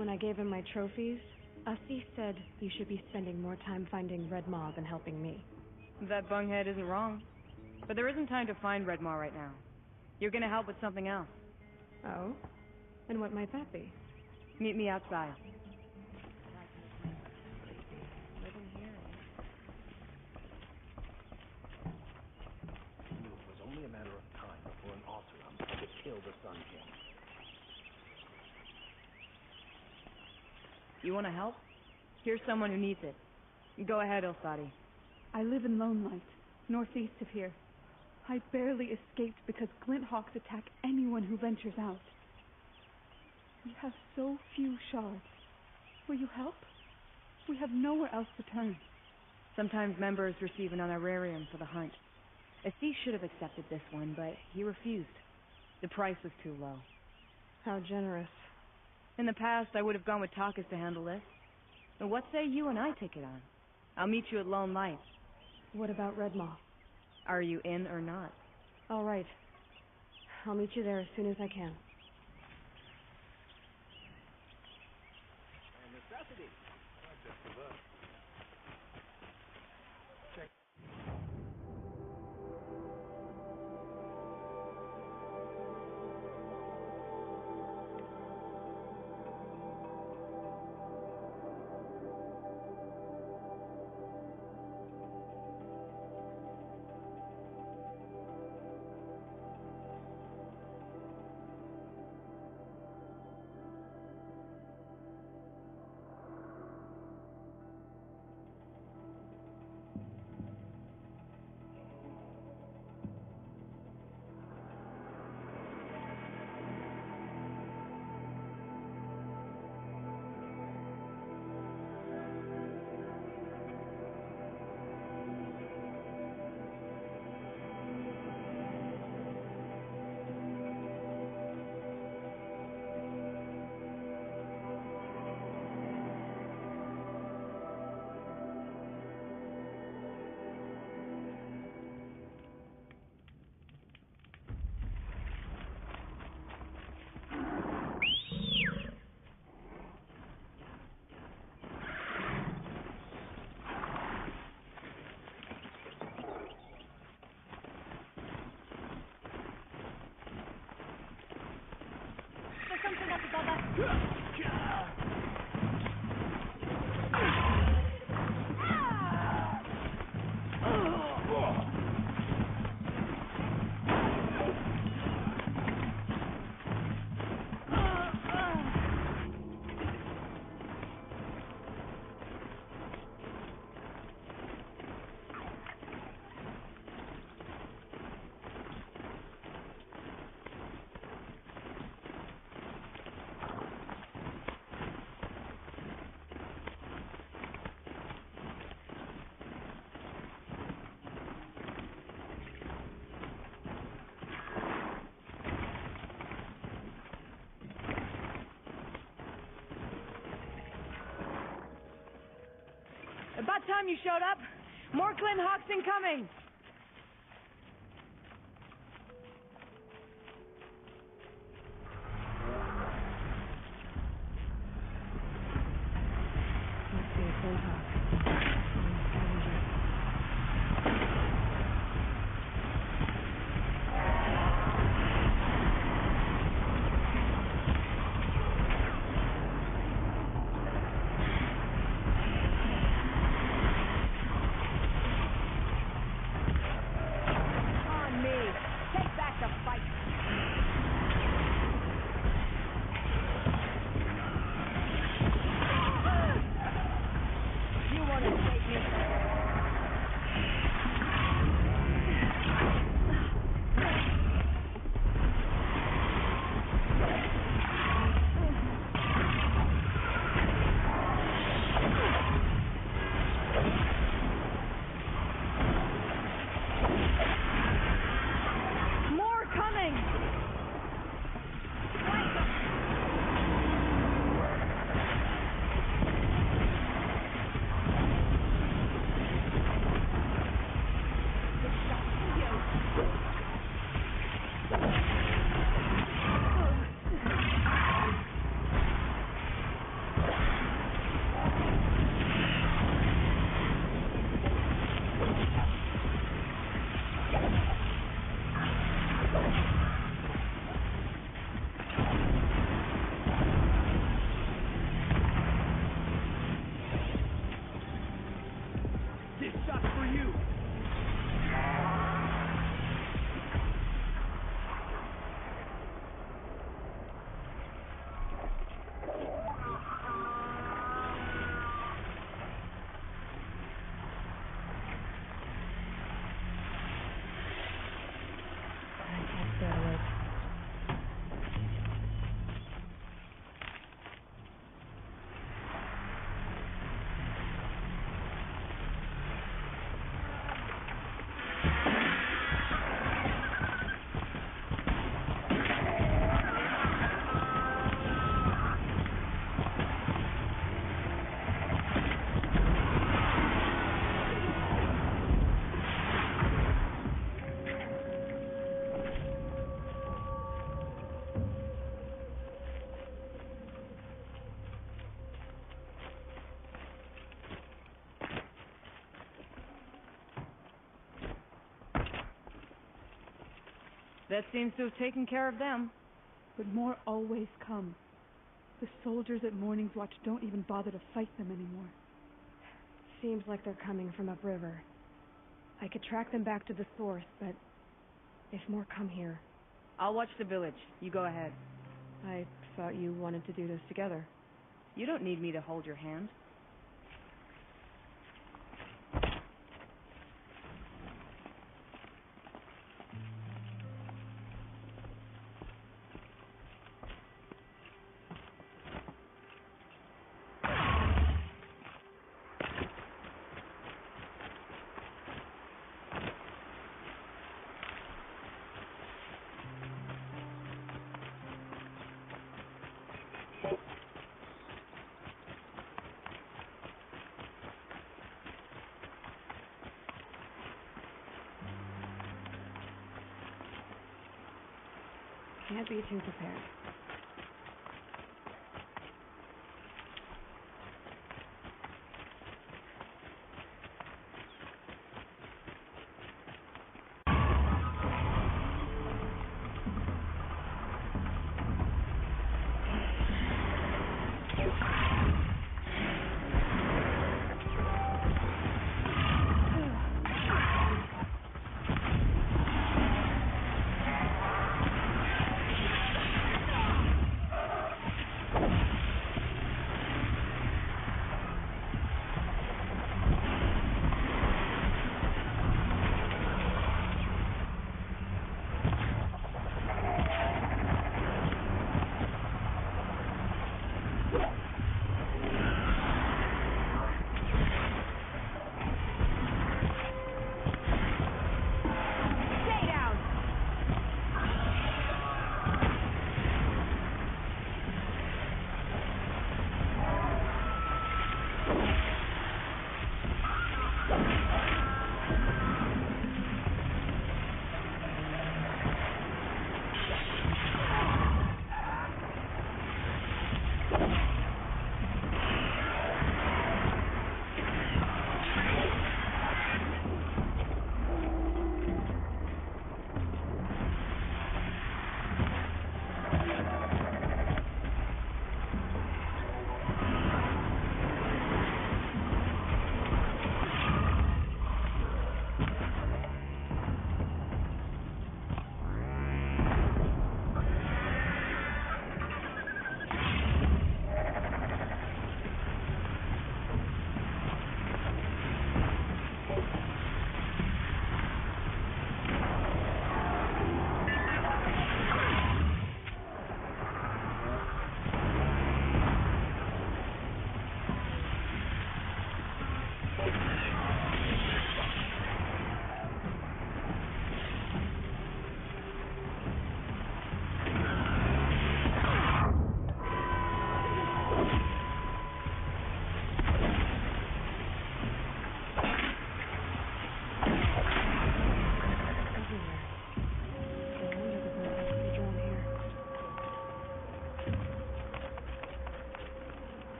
When I gave him my trophies, Asif said you should be spending more time finding redmaw than helping me. That bunghead isn't wrong. But there isn't time to find redmaw right now. You're gonna help with something else. Oh? And what might that be? Meet me outside. It was only a matter of time before an Oseram could kill the Sun King. You wanna help? Here's someone who needs it. Go ahead, Ilsadi. I live in Lone Light, northeast of here. I barely escaped because Glint Hawks attack anyone who ventures out. We have so few shards. Will you help? We have nowhere else to turn. Sometimes members receive an honorarium for the hunt. Asif should have accepted this one, but he refused. The price was too low. How generous. In the past, I would have gone with Takas to handle this. But what say you and I take it on? I'll meet you at Lone Light. What about redmaw? Are you in or not? All right. I'll meet you there as soon as I can. A necessity. Not just for us. About time you showed up. More Glint Hawks incoming. Must be a Glint Hawk. That seems to have taken care of them. But more always come. The soldiers at Morning's Watch don't even bother to fight them anymore. Seems like they're coming from upriver. I could track them back to the source, but if more come here... I'll watch the village. You go ahead. I thought you wanted to do this together. You don't need me to hold your hand. Can't be too prepared.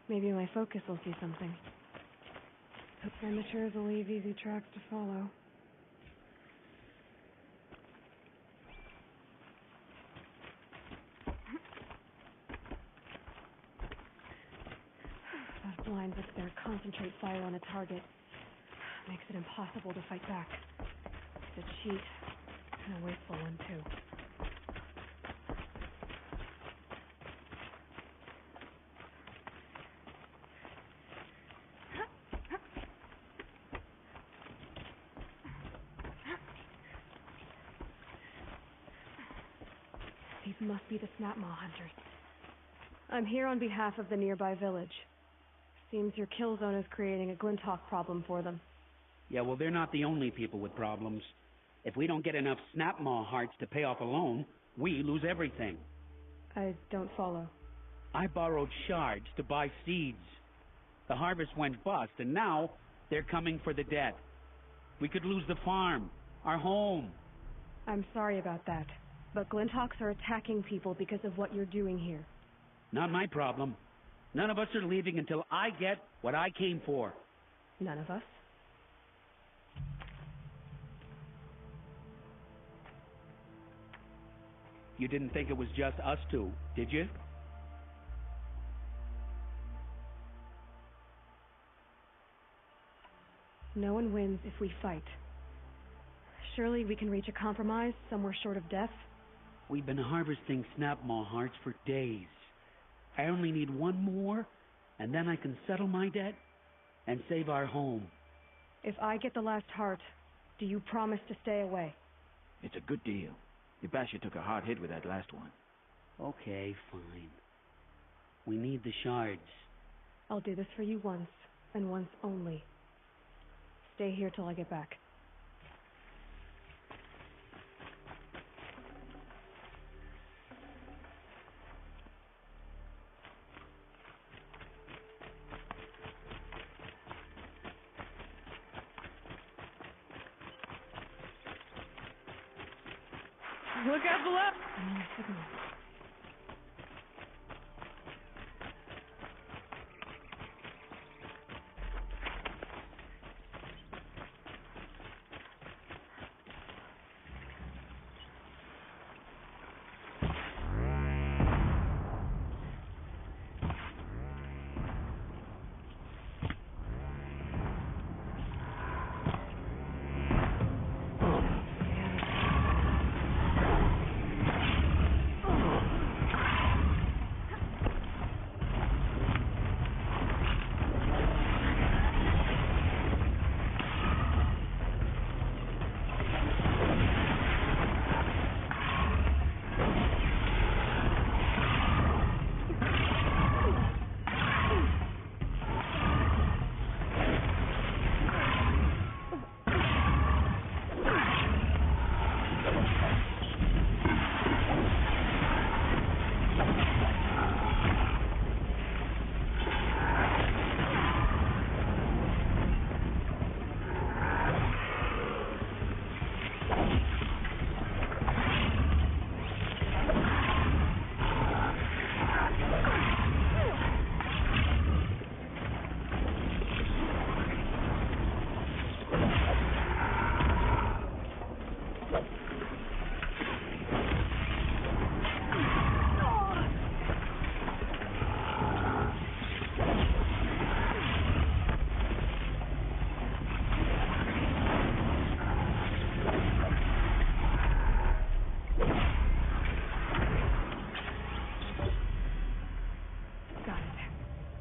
Maybe my focus will see something. Amateurs will leave easy tracks to follow. Those blinds up there concentrate fire on a target. Makes it impossible to fight back. It's a cheat, and a wasteful one, too. These must be the Snapmaw hunters. I'm here on behalf of the nearby village. Seems your kill zone is creating a Glinthawk problem for them. Yeah, well, they're not the only people with problems. If we don't get enough Snapmaw hearts to pay off a loan, we lose everything. I don't follow. I borrowed shards to buy seeds. The harvest went bust, and now they're coming for the debt. We could lose the farm, our home. I'm sorry about that, but Glinthawks are attacking people because of what you're doing here. Not my problem. None of us are leaving until I get what I came for. None of us? You didn't think it was just us two, did you? No one wins if we fight. Surely we can reach a compromise somewhere short of death? We've been harvesting snapmaw hearts for days. I only need one more, and then I can settle my debt and save our home. If I get the last heart, do you promise to stay away? It's a good deal. Ibasha took a hard hit with that last one. Okay, fine. We need the shards. I'll do this for you once, and once only. Stay here till I get back. Look out below! Signal.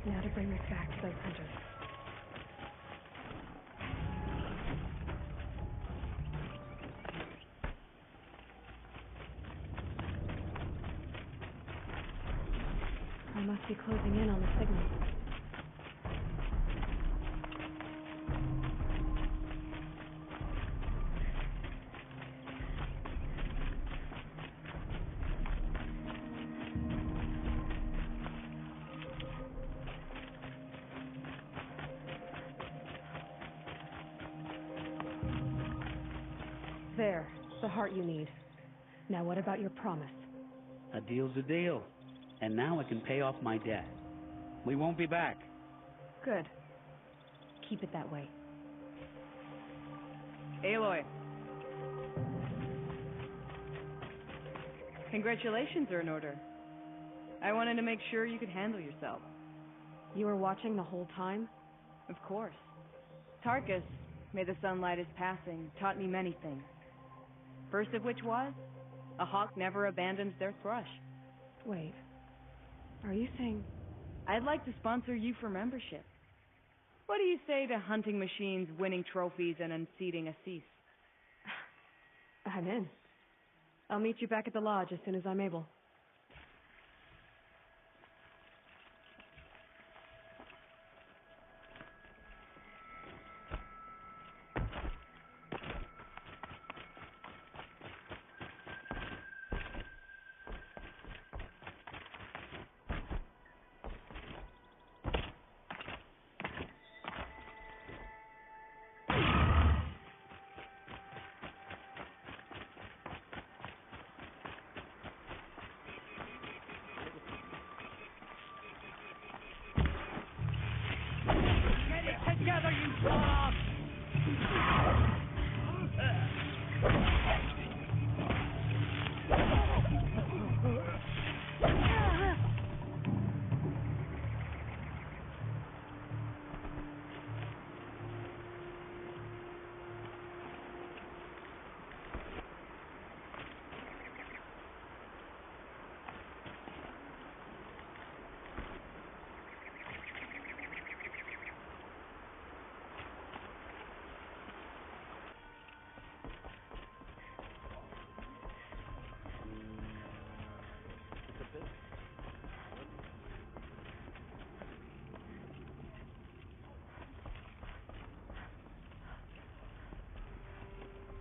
Now to bring this back to those hunters. I must be closing in on the signal. There, the heart you need. Now what about your promise? A deal's a deal. And now I can pay off my debt. We won't be back. Good. Keep it that way. Aloy. Congratulations are in order. I wanted to make sure you could handle yourself. You were watching the whole time? Of course. Tarkus, may the sunlight is passing, taught me many things. First of which was, a hawk never abandons their thrush. Wait. Are you saying... I'd like to sponsor you for membership. What do you say to hunting machines, winning trophies, and unseating Assis? I'm in. I'll meet you back at the lodge as soon as I'm able.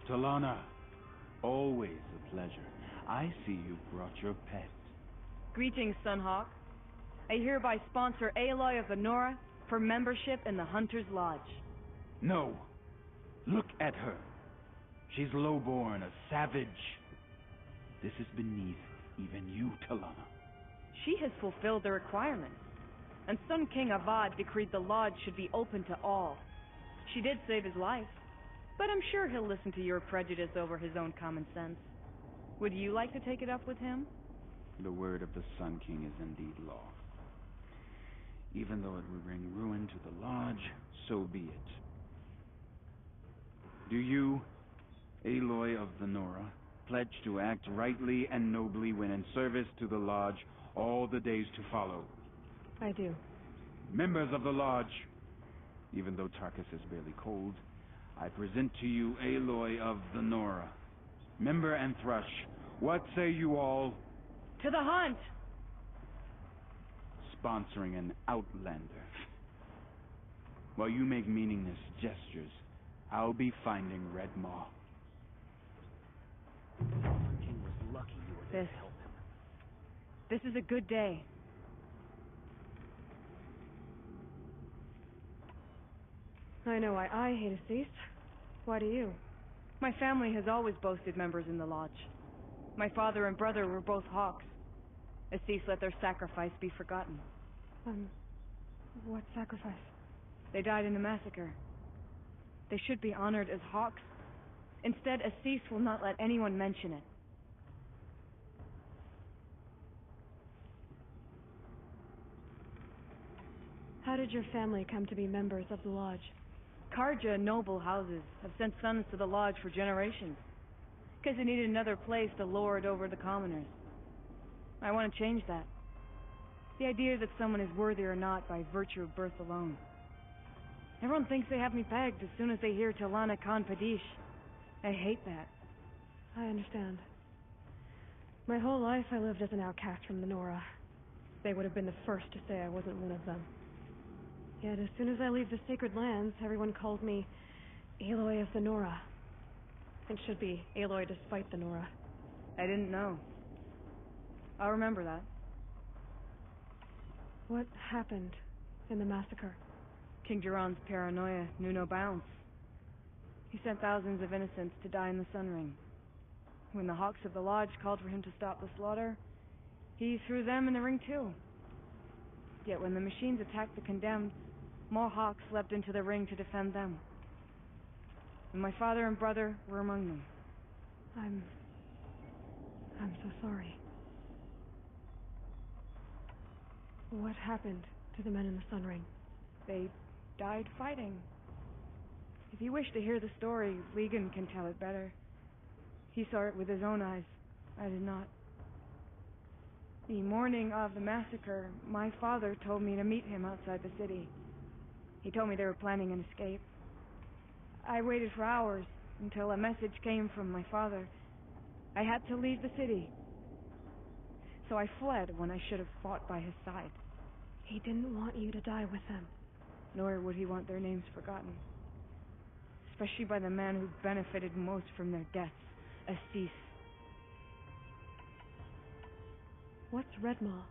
Talana, always a pleasure. I see you brought your pet. Greetings, Sunhawk. I hereby sponsor Aloy of the Nora for membership in the Hunter's Lodge. No. Look at her. She's lowborn, a savage. This is beneath even you, Talana. She has fulfilled the requirements, and Sun King Avad decreed the lodge should be open to all. She did save his life, but I'm sure he'll listen to your prejudice over his own common sense. Would you like to take it up with him? The word of the Sun King is indeed law. Even though it would bring ruin to the lodge, so be it. Do you, Aloy of the Nora, pledge to act rightly and nobly when in service to the lodge all the days to follow? I do. Members of the lodge, even though Tarkus is barely cold, I present to you Aloy of the Nora. Member and Thrush, what say you all? To the hunt! Sponsoring an outlander. While you make meaningless gestures, I'll be finding Redmaw. King was lucky you were there to help him. This is a good day. I know why I hate Assis. Why do you? My family has always boasted members in the lodge. My father and brother were both hawks. Assis let their sacrifice be forgotten. What sacrifice? They died in a massacre. They should be honored as hawks. Instead, Assis will not let anyone mention it. How did your family come to be members of the lodge? Karja noble houses have sent sons to the lodge for generations, because they needed another place to lord over the commoners. I want to change that. The idea that someone is worthy or not by virtue of birth alone. Everyone thinks they have me pegged as soon as they hear Talana Khan Padish. I hate that. I understand. My whole life I lived as an outcast from the Nora. They would have been the first to say I wasn't one of them. Yet as soon as I leave the sacred lands, everyone calls me Aloy of the Nora. It should be Aloy despite the Nora. I didn't know. I'll remember that. What happened in the massacre? King Jiran's paranoia knew no bounds. He sent thousands of innocents to die in the Sun Ring. When the Hawks of the Lodge called for him to stop the slaughter, he threw them in the ring too. Yet when the machines attacked the condemned, more Hawks leapt into the ring to defend them. And my father and brother were among them. I'm so sorry. What happened to the men in the Sun Ring? They died fighting. If you wish to hear the story, Legan can tell it better. He saw it with his own eyes. I did not. The morning of the massacre, my father told me to meet him outside the city. He told me they were planning an escape. I waited for hours until a message came from my father. I had to leave the city. So I fled when I should have fought by his side. He didn't want you to die with them. Nor would he want their names forgotten. Especially by the man who benefited most from their deaths, Assis. What's redmaw?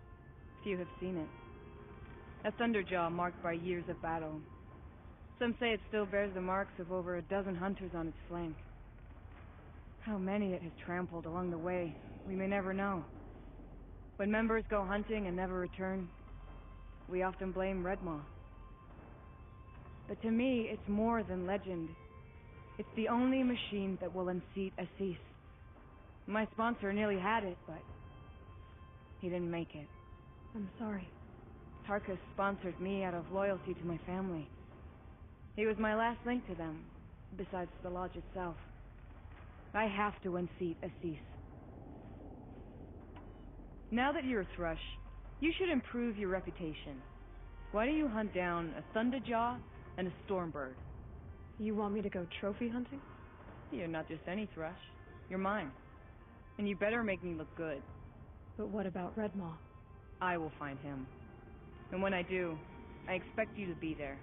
Few have seen it. A thunderjaw marked by years of battle. Some say it still bears the marks of over a dozen hunters on its flank. How many it has trampled along the way, we may never know. When members go hunting and never return, we often blame redmaw. But to me, it's more than legend. It's the only machine that will unseat Assis. My sponsor nearly had it, but he didn't make it. I'm sorry. Tarkus sponsored me out of loyalty to my family. He was my last link to them, besides the lodge itself. I have to unseat Assis. Now that you're a Thrush, you should improve your reputation. Why don't you hunt down a Thunderjaw and a Stormbird? You want me to go trophy hunting? You're not just any Thrush. You're mine. And you better make me look good. But what about redmaw? I will find him. And when I do, I expect you to be there.